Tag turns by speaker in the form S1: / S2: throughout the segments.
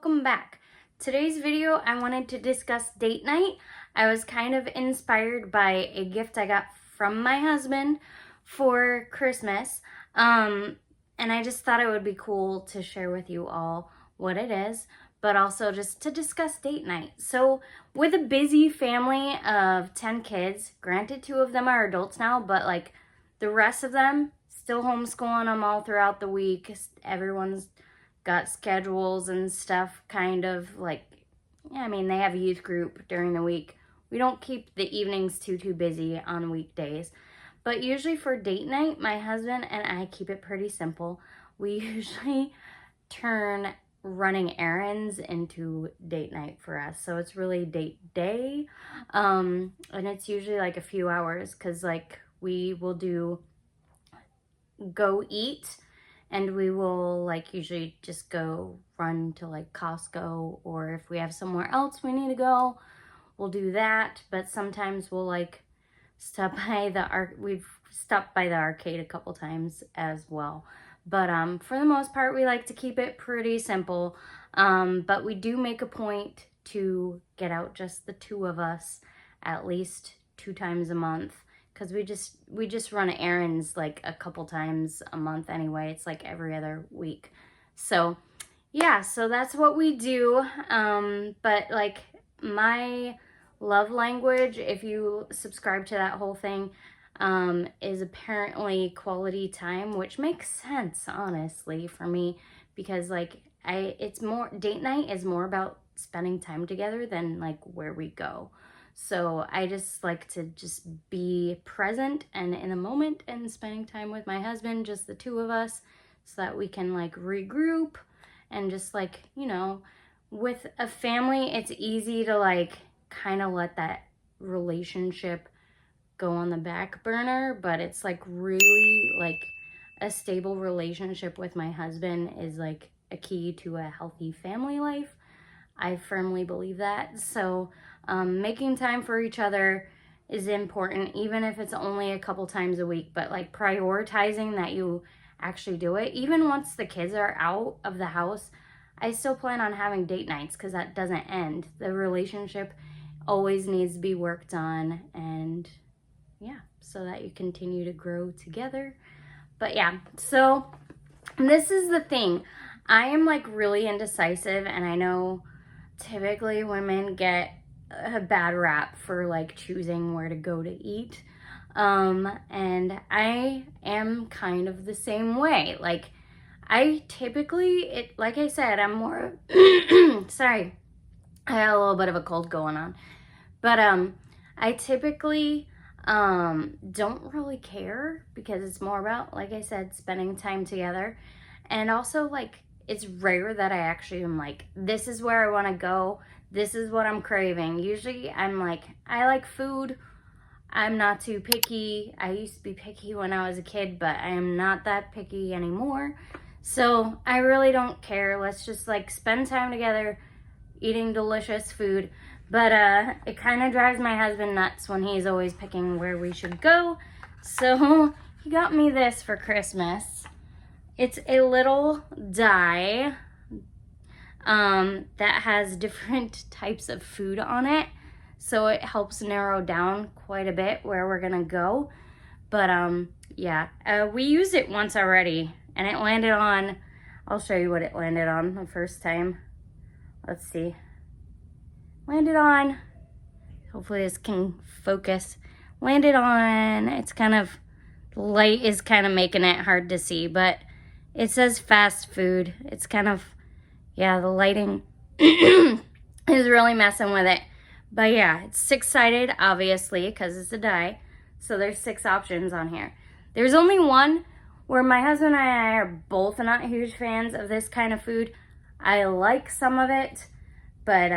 S1: welcome back. Today's video I wanted to discuss date night. I was kind of inspired by a gift I got from my husband for Christmas. And I just thought it would be cool to share with you all what it is, but also just to discuss date night. So with a busy family of 10 kids, granted 2 of them are adults now, but like the rest of them still homeschooling them all throughout the week. Everyone's got schedules and stuff, kind of like, yeah, I mean, they have a youth group during the week. We don't keep the evenings too busy on weekdays. But usually for date night, my husband and I keep it pretty simple. We usually turn running errands into date night for us. So it's really date day. And it's usually like a few hours because like we will go eat, and we will like usually just go run to like Costco, or if we have somewhere else we need to go, we'll do that. But sometimes we'll like stop by we've stopped by the arcade a couple times as well. But for the most part, we like to keep it pretty simple. But we do make a point to get out just the 2 of us at least 2 times a month. Because we just run errands like a couple times a month anyway. It's like every other week. So yeah, so that's what we do. But like my love language, if you subscribe to that whole thing, is apparently quality time, which makes sense, honestly, for me, because like it's more, date night is more about spending time together than like where we go. So I just like to just be present and in the moment and spending time with my husband, just the 2 of us, so that we can like regroup and just like, you know, with a family, it's easy to like kind of let that relationship go on the back burner, but it's like really like a stable relationship with my husband is like a key to a healthy family life. I firmly believe that. So making time for each other is important, even if it's only a couple times a week, but like prioritizing that you actually do it. Even once the kids are out of the house, I still plan on having date nights because that doesn't end. The relationship always needs to be worked on, and yeah, so that you continue to grow together. But yeah, so this is the thing. I am like really indecisive, and I know typically women get a bad rap for like choosing where to go to eat. And I am kind of the same way. Like I typically, like I said, I'm more, sorry, I had a little bit of a cold going on. But I typically don't really care, because it's more about, like I said, spending time together. And also like it's rare that I actually am like, this is where I want to go, this is what I'm craving. Usually I'm like, I like food, I'm not too picky. I used to be picky when I was a kid, but I am not that picky anymore. So I really don't care. Let's just like spend time together eating delicious food. But it kind of drives my husband nuts when he's always picking where we should go. So he got me this for Christmas. It's a little die that has different types of food on it. So it helps narrow down quite a bit where we're gonna go. But yeah, we used it once already, and it landed on, I'll show you what it landed on the first time. Let's see. Landed on, hopefully this can focus. Landed on, it's kind of, light is kind of making it hard to see, but it says fast food. It's kind of, yeah, the lighting is really messing with it. But yeah, it's 6-sided, obviously, because it's a die. So there's 6 options on here. There's only one where my husband and I are both not huge fans of this kind of food. I like some of it, but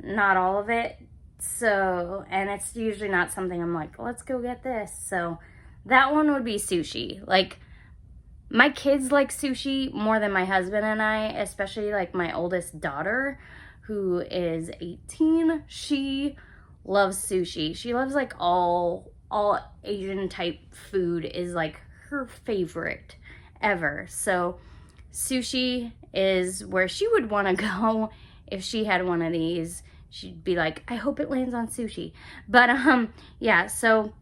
S1: not all of it. So, and it's usually not something I'm like, let's go get this. So that one would be sushi. Like, my kids like sushi more than my husband and I, especially like my oldest daughter, who is 18. She loves sushi. She loves like all Asian type food is like her favorite ever. So sushi is where she would want to go if she had one of these. She'd be like, I hope it lands on sushi. But yeah, so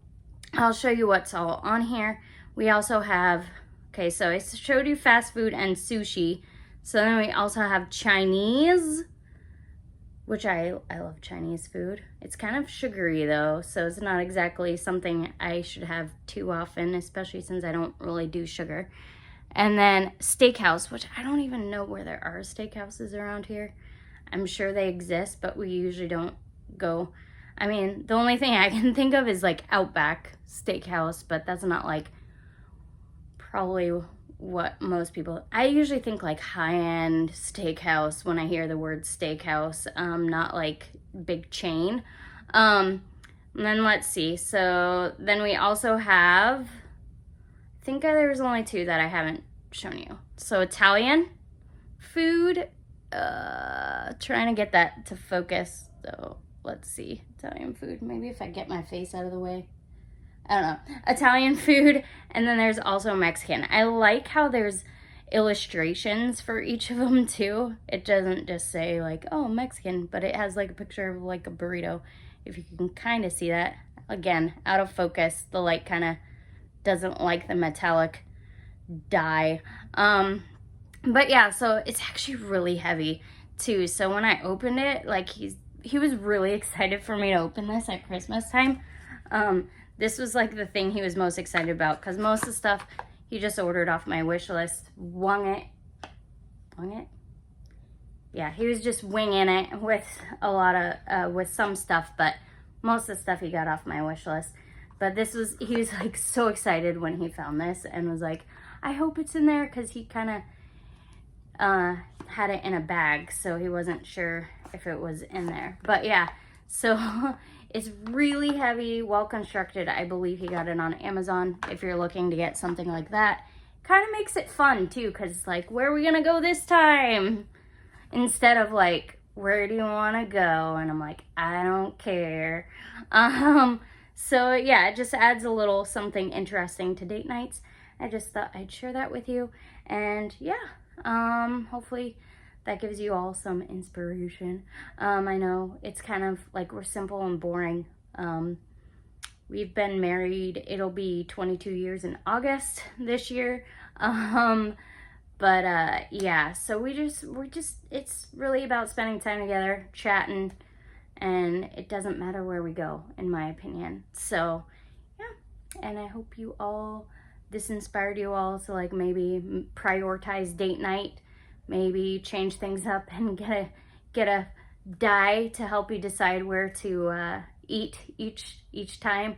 S1: I'll show you what's all on here. We also have, okay, so I showed you fast food and sushi. So then we also have Chinese, which I love Chinese food. It's kind of sugary though, so it's not exactly something I should have too often, especially since I don't really do sugar. And then steakhouse, which I don't even know where there are steakhouses around here. I'm sure they exist, but we usually don't go. I mean, the only thing I can think of is like Outback Steakhouse, but that's not like probably what most people, I usually think like high-end steakhouse when I hear the word steakhouse, not like big chain. And then let's see, so then we also have, I think there's only two that I haven't shown you. So Italian food, trying to get that to focus, so let's see, Italian food, maybe if I get my face out of the way. I don't know, Italian food, and then there's also Mexican. I like how there's illustrations for each of them too. It doesn't just say like, oh, Mexican, but it has like a picture of like a burrito. If you can kind of see that. Again, out of focus, the light kind of doesn't like the metallic dye. But yeah, so it's actually really heavy too. So when I opened it, like he was really excited for me to open this at Christmas time. This was like the thing he was most excited about, because most of the stuff he just ordered off my wish list. Wung it? Yeah, he was just winging it with a lot of, with some stuff, but most of the stuff he got off my wish list. But he was like so excited when he found this and was like, I hope it's in there, because he kind of had it in a bag, so he wasn't sure if it was in there. But yeah, so it's really heavy, well constructed. I believe he got it on Amazon. If you're looking to get something like that, kind of makes it fun too, because it's like, where are we gonna go this time? Instead of like, where do you want to go? And I'm like, I don't care. So yeah, it just adds a little something interesting to date nights. I just thought I'd share that with you. And yeah, hopefully that gives you all some inspiration. I know it's kind of like we're simple and boring. We've been married, it'll be 22 years in August this year. But yeah, so we're just, it's really about spending time together, chatting, and it doesn't matter where we go, in my opinion. So yeah, and I hope this inspired you all to like maybe prioritize date night, maybe change things up and get a dye to help you decide where to eat each time,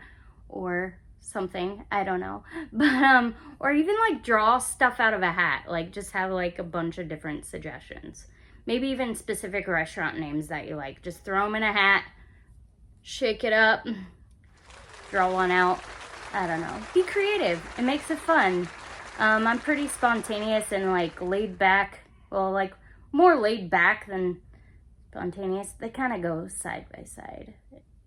S1: or something, I don't know. But or even like draw stuff out of a hat, like just have like a bunch of different suggestions, maybe even specific restaurant names that you like. Just throw them in a hat, shake it up, draw one out. I don't know, be creative, it makes it fun. I'm pretty spontaneous and like laid back. Well, like more laid back than spontaneous. They kind of go side by side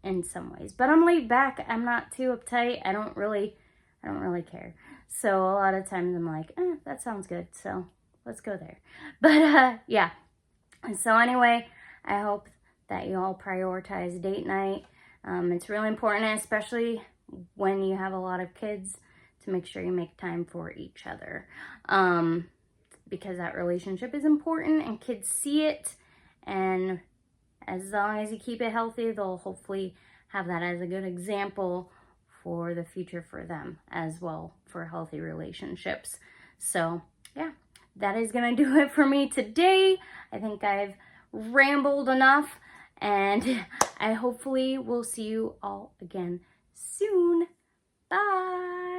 S1: in some ways, but I'm laid back. I'm not too uptight. I don't really care. So a lot of times I'm like, that sounds good, so let's go there. But yeah, so anyway, I hope that you all prioritize date night. It's really important, especially when you have a lot of kids, to make sure you make time for each other, because that relationship is important and kids see it, and as long as you keep it healthy, they'll hopefully have that as a good example for the future for them as well, for healthy relationships. So yeah, that is gonna do it for me today. I think I've rambled enough, and I hopefully will see you all again soon. Bye.